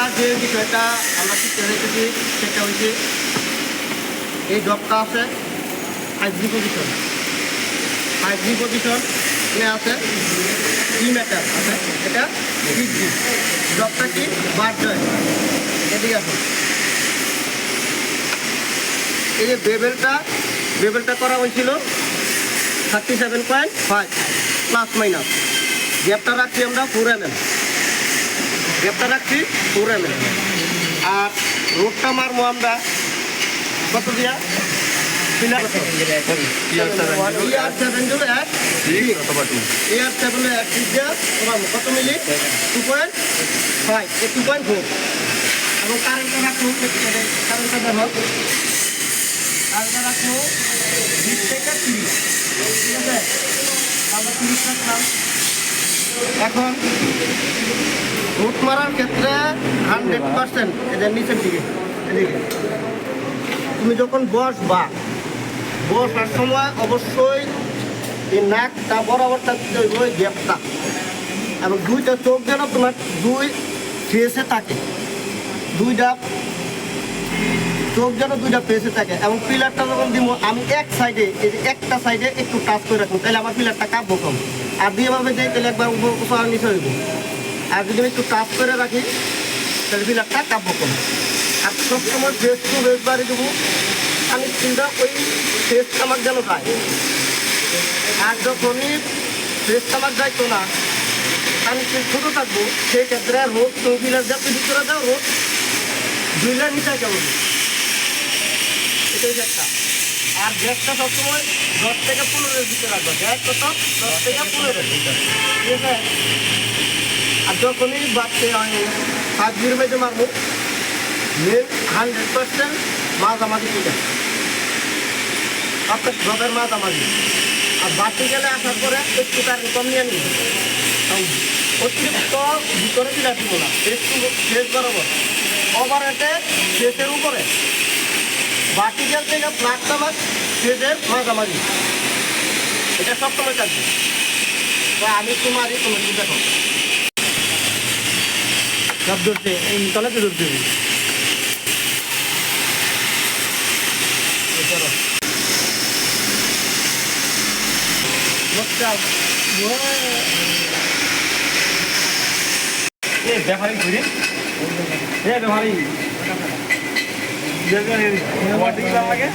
আজকে যে বিষয়টা আমরা শিখতে চাইতেছি সেটা হচ্ছে এই জবটা আছে 5G পজিশন। 5G পজিশন আছে ই ম্যাটার আছে, এটা 6G। জবটা কি বাদ যায় এদিকে আছে। এই যে বেবেলটা করা হয়েছিল 37.5 প্লাস মাইনাস। গ্যাপটা রাখছি আমরা 4 mm, গ্যাপটা রাখছি 4 mm। আর রোডটা মারবো আমরা কত দিয়া কত মিলি 2.5 2.4। এবং কারেন্টটা রাখবো, কারেন্টটা দেখো, কারেন্টটা রাখবো 20 থেকে 30, ঠিক আছে? আমরা 30 রাখলাম। এখন রুট মারার ক্ষেত্রে 100% এদের নিচের দিকে এদিকে তুমি যখন বসার সময় অবশ্যই এই নাকটা বরাবর থাকতে হইব, ওই গ্যাপটা, এবং দুইটা চোখ যেন তোমার দুই ফেসে থাকে, দুইটা চোখ যেন দুইটা ফেসে থাকে। এবং পিলারটা যখন দিব আমি এক সাইডে, এই যে একটা সাইডে একটু টাচ করে রাখুন, তাহলে আমার পিলারটা কাঁপবো কম। আর দিয়ে ভাবে যাই তাহলে একবার উপর আর নিচে হইব। আর যদি আমি একটু টাচ করে রাখি তাহলে পিলারটা কাঁপবো কম। আর সবসময় ফেস টু ফেস বাড়ি দেবো, আমি চিন্তা ওই ফেস আমার যেন যায়। আর যখনই ফেস আমার যাইতো না, আমি ছোটো থাকবো, সেই ক্ষেত্রে রোদ তো পিলার যাতে ভিতরে দাও, রোদ দুইলার নিচে কেমন, এটাই একটা। আর গ্যাসটা সবসময় 10 থেকে 15-এর ভিতরে রাখবো। গ্যাস কত 10 থেকে 15, ঠিক আছে? আর যখনই বাচ্চা 5Gর মধ্যে মারবো, মেন 100% মাঝামাঝি ঠিক আপনার জবের মাঝামাঝি। আর বাড়তি গেলে আসার পরে একটু কারেন্ট কম নিয়ে নিন, অতিরিক্ত ভিতরে দিলে দিব না, ফেস বরাবর ওভার হেঁটে ফেসের উপরে। বাড়তি গেল থেকে প্লাগটা মাছ ফেসের মাঝামাঝি, এটা সবসময় থাকবে। তো আমি একটু মারি, তুমি একটু দেখো সব ধরছে, এই তলাতে ধরতে হবে। ব্যাপারি ঘুরে ব্যাপারি লাগে